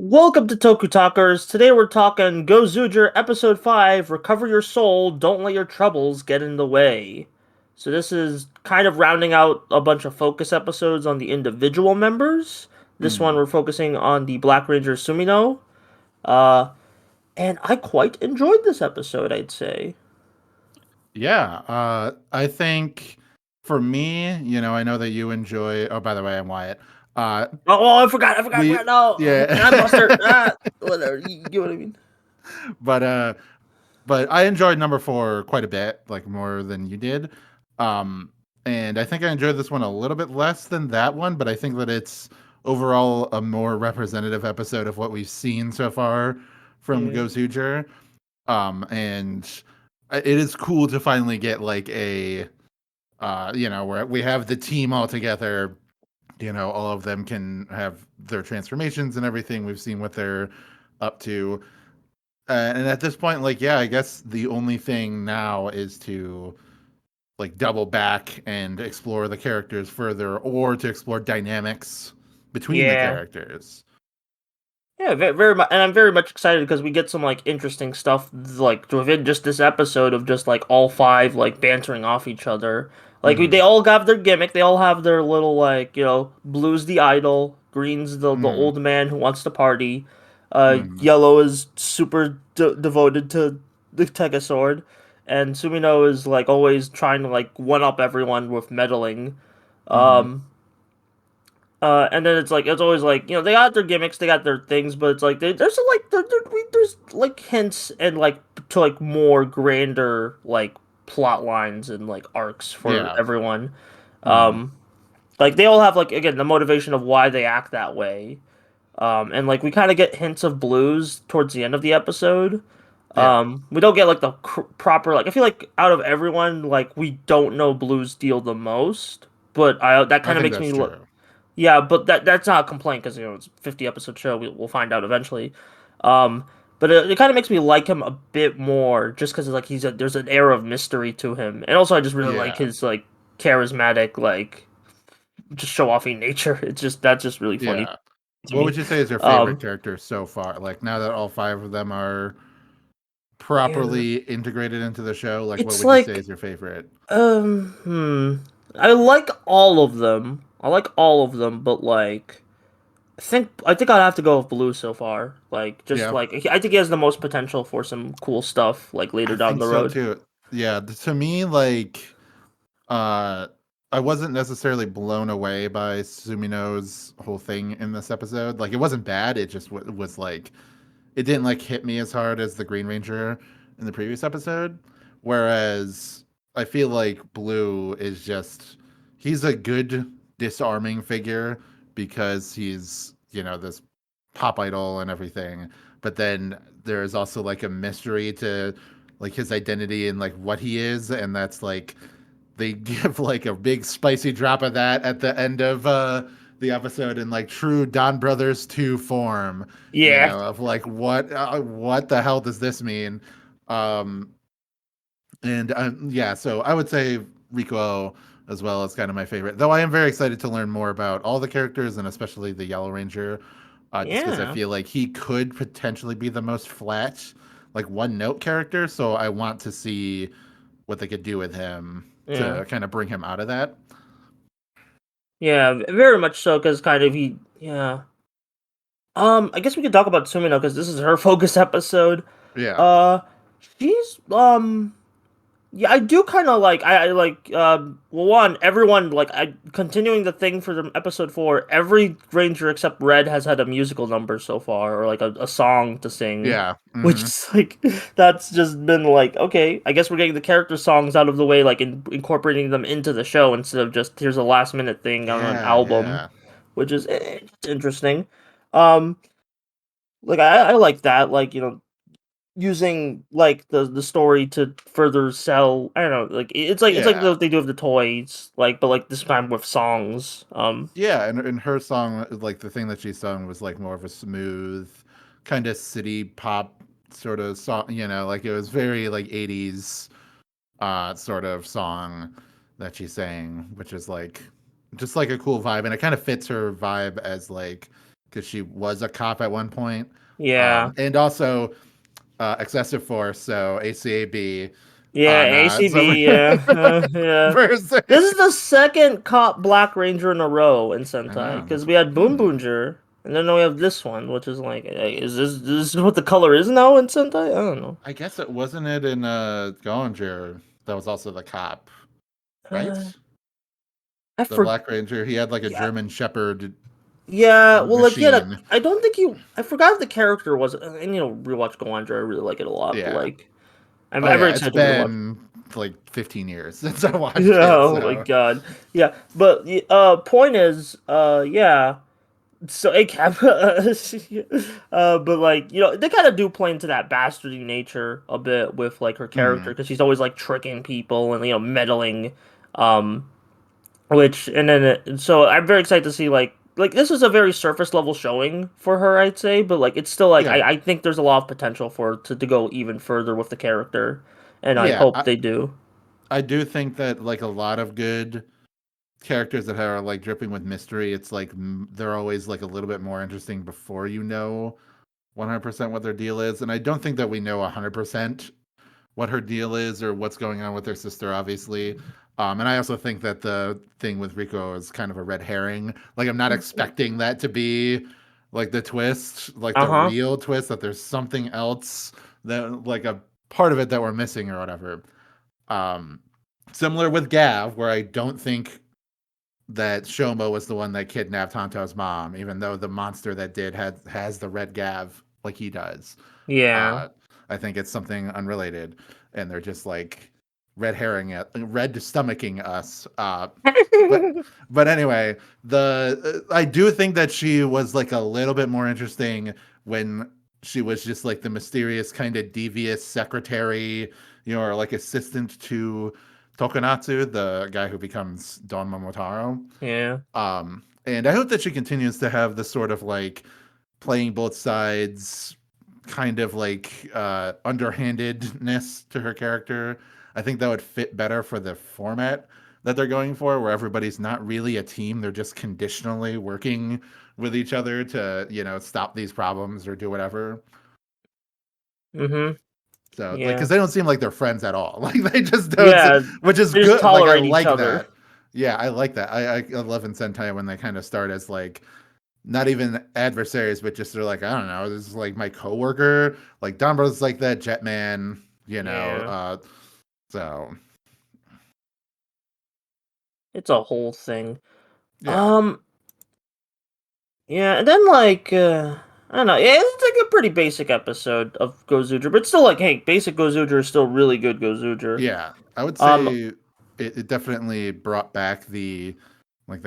Welcome to TokuTalkers. Today we're talking GoZyuger Episode 5, Recover Your Soul, Don't Let Your Troubles Get in the Way. So this is kind of rounding out a bunch of focus episodes on the individual members. This one Mm. we're focusing on the Black Ranger Sumino. Uh, and I quite enjoyed this episode, I'd say. Yeah, I think for me, I know that you enjoy. Oh, by the way, I'm Wyatt. Uh, Oh, I forgot, we, no! I'm Mustard! yeah, Ah! Whatever, you get what I mean? but uh, but I enjoyed number four quite a bit, like more than you did. Um, and I think I enjoyed this one a little bit less than that one, but I think that it's overall a more representative episode of what we've seen so far from Yeah. GoZuger. And it is cool to finally get like a where we have the team all together. All of them can have their transformations and everything. We've seen what they're up to. And at this point, like, yeah, I guess the only thing now is to like double back and explore the characters further or to explore dynamics between the Yeah. characters. Yeah, very much, and I'm very much excited because we get some like interesting stuff like within just this episode of just like all five like bantering off each other. Like they Mm-hmm. all have their gimmick, they all have their little like Blue's the idol, Green's the Mm-hmm. old man who wants to party, Mm-hmm. Yellow is super devoted to the Sword, and Sumino is like always trying to like one up everyone with meddling. Mm-hmm. Um, and then it's always like they got their gimmicks, they got their things, but it's like there's like hints and like to like more grander like plot lines and like arcs for Yeah. everyone. Mm-hmm. Um, like they all have like again the motivation of why they act that way. And like we kind of get hints of Blues towards the end of the episode. Yeah. We don't get like the proper like I feel like out of everyone like we don't know Blues deal the most, but I that I kind of think makes that's me look. true. Yeah, but that's not a complaint because it's a 50 episode show. We'll find out eventually. Um, but it kind of makes me like him a bit more just because like there's an air of mystery to him, and also I just really like Yeah. his like charismatic like just show offing nature. It's just that's just really funny Yeah. to What me. would you say is your favorite Um, character so far? Like now that all five of them are yeah, properly integrated into the show, like what it's would you say like is your favorite? I like all of them. I like all of them, but like. I think I'd have to go with Blue so far. Like just Yeah, like I think he has the most potential for some cool stuff like later I down think the so road. too. Yeah, to me, like, uh, I wasn't necessarily blown away by Sumino's whole thing in this episode. Like, it wasn't bad. It just was like it didn't like hit me as hard as the Green Ranger in the previous episode. Whereas I feel like Blue is just he's a good disarming figure because he's, this pop idol and everything. But then there's also like a mystery to like his identity and like what he is, and that's like they give like a big spicy drop of that at the end of the episode in like true Don Brothers 2 form, Yeah, of like what the hell does this mean? Um and yeah, so I would say Rico as well is kind of my favorite. Though I am very excited to learn more about all the characters and especially the Yellow Ranger, just because I yeah, feel like he could potentially be the most flat, like one note character. So I want to see what they could do with him yeah, to kind of bring him out of that. yeah. Very much so because kind of he yeah. I guess we could talk about Sumino because this is her focus episode. Yeah. Uh, she's Yeah, I do kind of like I like well one everyone like I continuing the thing for the episode 4. Every ranger except Red has had a musical number so far or like a song to sing, Yeah. which Hmm. is like that's just been like okay, I guess we're getting the character songs out of the way like incorporating them into the show instead of just here's a last minute thing on an Yeah. album, Yeah. which is it's interesting. Um, like I like that like using like the story to further sell. I don't know, like it's like Yeah. what they do with the toys, like but like this time with songs. Yeah. And her song, like the thing that she sung was like more of a smooth, kind of city pop sort of song, like it was very like 80s sort of song that she sang, which is like just like a cool vibe. And it kind of fits her vibe as like because she was a cop at one point. Yeah. And also excessive force, so ACAB Yeah, on ACB, yeah. Yeah. versus. This is the second cop Black Ranger in a row in I Sentai know. because we had Boom Boomger, and then we have this one, which is like, is this what the color is now in Sentai? I don't know. I guess it wasn't it in GoZyuger that was also the cop, right? Uh, I The for Black Ranger. He had like a yeah, German Shepherd yeah. Well, like yeah, machine. I don't think you. I forgot if the character was, and rewatch Go On, I really like it a lot. But Yeah. like, I'm Oh very yeah, it's excited to rewatch. been like 15 years since I watched Yeah, it. oh my So God. Yeah, but point is, yeah. So a cap, but like they kind of do play into that bastardy nature a bit with like her character mm, because she's always like tricking people and meddling, um, which and then so I'm very excited to see like this is a very surface level showing for her, I'd say, but like it's still like yeah, I think there's a lot of potential for to go even further with the character, and I yeah. hope they do. I do think that like a lot of good characters that are like dripping with mystery, it's like they're always like a little bit more interesting before you know 100% what their deal is. And I don't think that we know 100% what her deal is or what's going on with her sister, obviously. And I also think that the thing with Rico is kind of a red herring. Like, I'm not expecting that to be like the twist, like the Uh-huh. real twist, that there's something else that, like, a part of it that we're missing or whatever. Um, Similar with Gav, where I don't think that Shoma was the one that kidnapped Tonto's mom, even though the monster that did has the red Gav like he does. Yeah. Uh, I think it's something unrelated, and they're just like red herring it, red stomaching us. But but anyway, the I do think that she was like a little bit more interesting when she was just like the mysterious kind of devious secretary, or like assistant to Tokunatsu, the guy who becomes Don Momotaro. Yeah. And I hope that she continues to have this sort of like playing both sides kind of like underhandedness to her character. I think that would fit better for the format that they're going for, where everybody's not really a team. They're just conditionally working with each other to, stop these problems or do whatever. Mm-hmm. So, like, Yeah. because they don't seem like they're friends at all. Like, they just don't, Yeah. which is They just good. Like, I tolerate each like other. that. Yeah, I like that. I love in Sentai when they kind of start as like not even adversaries, but just they're like, I don't know, this is like my coworker. Like Dombo's like that, Jetman, Yeah. so It's a whole thing. yeah. Um, yeah, and then I don't know. Yeah, it's like a pretty basic episode of GoZuger, but still like, hey, basic GoZuger is still really good GoZuger. Yeah. I would Um, say it definitely brought back the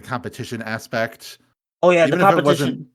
competition aspect. oh yeah, the Even if it wasn't competition.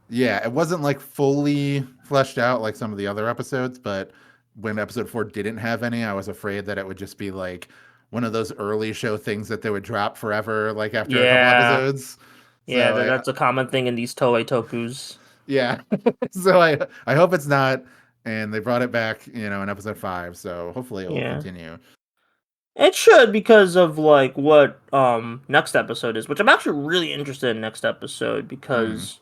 yeah, it wasn't like fully fleshed out like some of the other episodes, but when episode 4 didn't have any, I was afraid that it would just be like one of those early show things that they would drop forever, like after a couple Yeah, episodes. yeah, So I that's a common thing in these Toei Tokus. yeah. So I hope it's not. And they brought it back, in episode 5. So hopefully it will Yeah, continue. it should because of like what next episode is, which I'm actually really interested in next episode Mm, because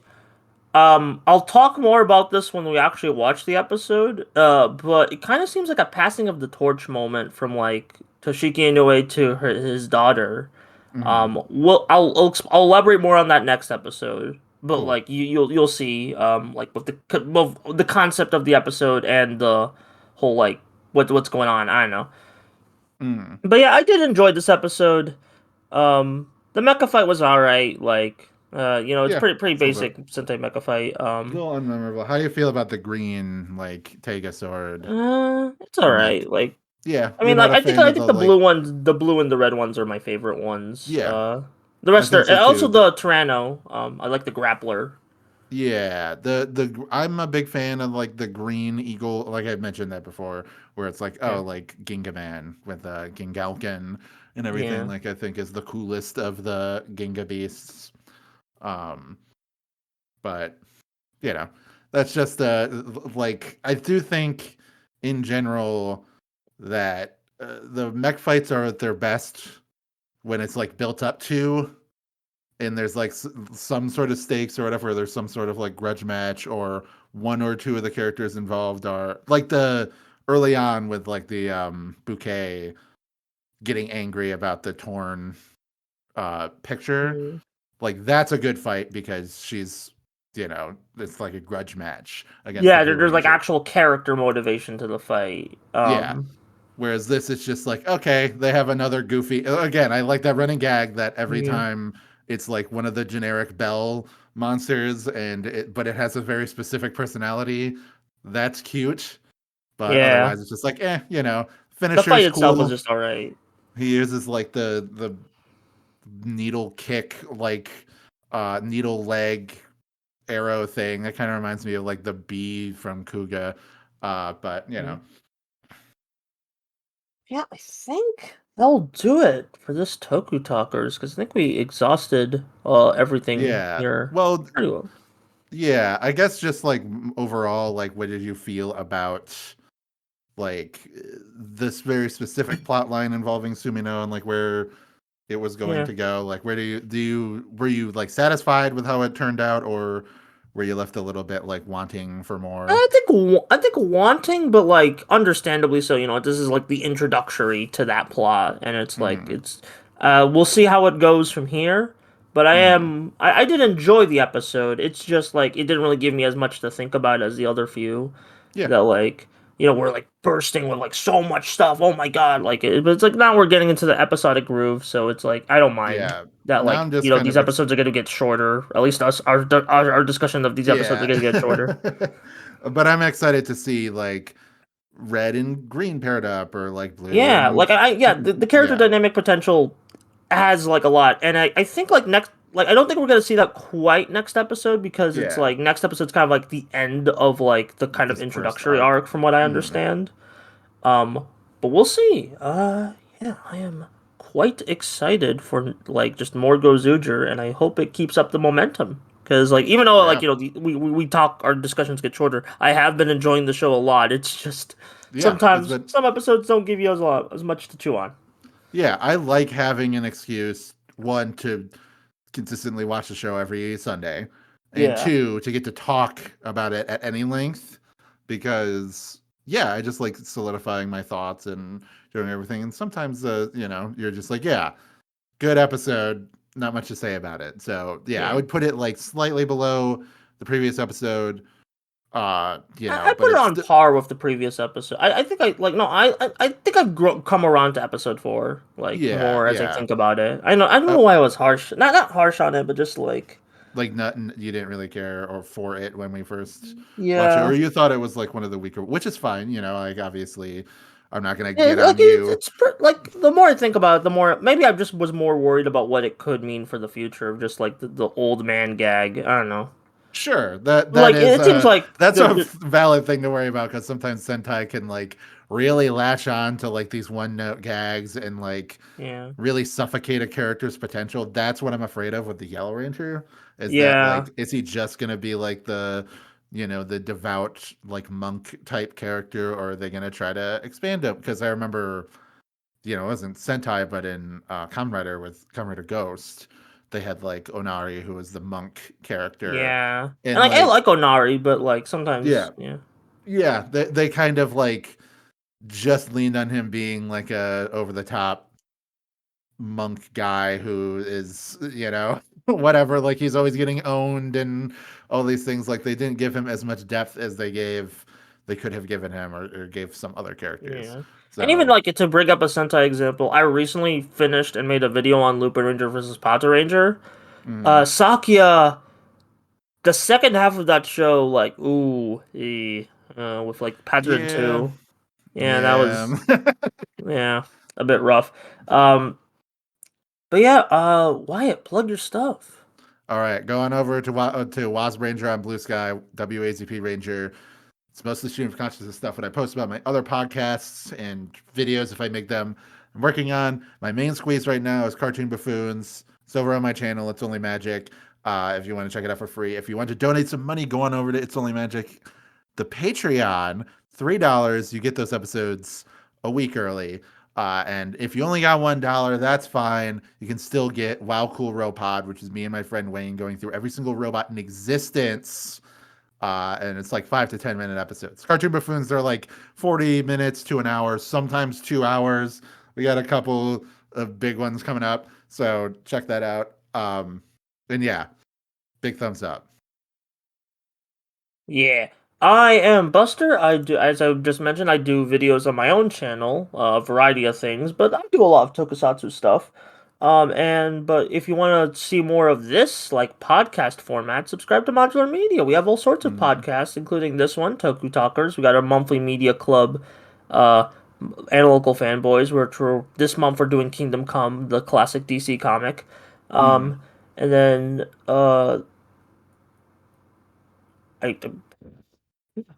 I'll talk more about this when we actually watch the episode. But it kind of seems like a passing of the torch moment from like Toshiki Inoue to his daughter. mm, I'll elaborate more on that next episode. But cool. like you'll see like with the concept of the episode and the whole like what's going on. I don't know. Mm. But yeah, I did enjoy this episode. The mecha fight was alright. Like, it's Yeah, pretty it's a little bit. basic Sentai mecha fight. It's a little unmemorable. How do you feel about the green, like, Tega sword It's alright. mech? Like, Yeah, I you're mean, not like, a fan I of think the, the blue like, ones, the blue and the red ones are my favorite ones. yeah, The I rest are think so and too. also the Tyranno. I like the grappler. Yeah, I'm a big fan of like the green eagle, like I mentioned that before, where it's like, Yeah, oh, like Gingaman with Gingalkin and everything. yeah. Like I think is the coolest of the Ginga beasts. Um, but you know, that's just like I do think in general that the mech fights are at their best when it's like built up to and there's like some sort of stakes or whatever. There's some sort of like grudge match, or one or two of the characters involved are like the early on with like the bouquet getting angry about the torn picture. Mm. Like that's a good fight because she's, it's like a grudge match against the Yeah, Blue there's like Ranger. actual character motivation to the fight. Yeah. Whereas this is just like, okay, they have another goofy. Again, I like that running gag that every Yeah, time it's like one of the generic Bell monsters, but it has a very specific personality. That's cute, but yeah. otherwise it's just like, The fight finisher's itself was cool. just alright. He uses like the needle kick, like needle leg arrow thing. That kind of reminds me of like the bee from Kuga. But Yeah, I think that'll do it for this Toku Talkers because I think we exhausted everything yeah. here Well, pretty well. yeah, I guess just like overall, like what did you feel about like this very specific plot line involving Sumino and like where it was going Yeah. to go? Like where do you were you like satisfied with how it turned out, or were you left a little bit like wanting for more? I think wanting, but like understandably so. You know, this is like the introductory to that plot, and it's like Mm-hmm. it's. We'll see how it goes from here. But Mm-hmm. I did enjoy the episode. It's just like it didn't really give me as much to think about as the other few. Yeah. That like we're like bursting with like so much stuff. Oh my god! But it's like now we're getting into the episodic groove, so it's like I don't mind Yeah. that Now like I'm just kind these of episodes are going to get shorter. At least our discussion of these episodes are yeah. going to get shorter. But I'm excited to see like red and green paired up, or like blue Yeah, and like yeah, the character yeah. dynamic potential has like a lot, and I think like next like I don't think we're gonna see that quite next episode because it's Yeah. like next episode's kind of like the end of like the kind of This first introductory arc. arc from what I Mm. understand. Um, but we'll see. Yeah, I am quite excited for like just more GoZuger, and I hope it keeps up the momentum. Because like even though like Yeah. we talk our discussions get shorter, I have been enjoying the show a lot. It's just Yeah. It's sometimes been some episodes don't give you as much to chew on. yeah, I like having an excuse, one, to consistently watch the show every Sunday, and Yeah, two, to get to talk about it at any length, because yeah, I just like solidifying my thoughts and doing everything. And sometimes you're just like, yeah, good episode, not much to say about it. So yeah, I yeah. would put it like slightly below the previous episode. I But put it it's on par with the previous episode. I think I like no, I think I've come around to episode four like yeah, more as I yeah. think about it. I don't Uh, know why I was harsh, not harsh on it, but just like like nothing, you didn't really care or for it when we first watched it, or yeah, you thought it was like one of the weaker, which is fine. Like obviously, I'm not gonna yeah get like on you. like the more I think about it, the more maybe I just was more worried about what it could mean for the future of just like the old man gag. I don't know. Sure, that Like is it seems like that's a valid thing to worry about, because sometimes Sentai can like really latch on to like these one note gags and like yeah, really suffocate a character's potential. That's what I'm afraid of with the Yellow Ranger. Is that yeah, like, is he just gonna be like the devout like monk type character, or are they gonna try to expand him? Because I remember, it wasn't Sentai, but in Kamen Rider with Kamen Rider Ghost, they had like Onari, who was the monk character, yeah, and and like I like like Onari, but like sometimes yeah, yeah, yeah, they kind of like just leaned on him being like a over the top monk guy who is, whatever, like he's always getting owned and all these things. Like they didn't give him as much depth as they could have given him, or gave some other characters. yeah. And even So like to bring up a Sentai example, I recently finished and made a video on Lupin Ranger versus Pata Ranger. mm, Sakya, the second half of that show, like with like Pattern yeah, 2. Yeah, that yeah. was yeah, a bit rough. Um but yeah, Wyatt, plug your stuff. All right, going over to Wasp Ranger on Blue Sky, WAZP Ranger. It's mostly stream of consciousness stuff. What I post about my other podcasts and videos, if I make them, I'm working on. My main squeeze right now is Cartoon Buffoons. It's over on my channel. It's Only Magic. If you want to check it out for free. If you want to donate some money, go on over to It's Only Magic. The Patreon, $3. You get those episodes a week early. And if you only got $1, that's fine. You can still get Wow Cool Robot, which is me and my friend Wayne going through every single robot in existence. And it's like 5 to 10 minute episodes. Cartoon Buffoons, they're like 40 minutes to an hour, sometimes 2 hours. We got a couple of big ones coming up, so check that out. And yeah, big thumbs up. Yeah. I am Buster. I do, as I just mentioned, I do videos on my own channel, a variety of things, but I do a lot of tokusatsu stuff. But if you want to see more of this, like podcast format, subscribe to Modular Media. We have all sorts of Mm. podcasts, including this one, TokuTalkers. We got our monthly media club, uh, Analytical Fanboys, which this month we're doing Kingdom Come, the classic DC comic. Mm. Um, and then, I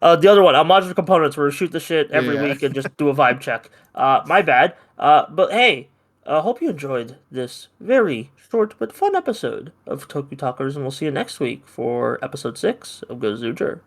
the other one, modular components, where we shoot the shit every Yeah. week and just do a vibe check. My bad. But hey, hope you enjoyed this very short but fun episode of Toku Talkers, and we'll see you next week for episode 6 of GoZyuger.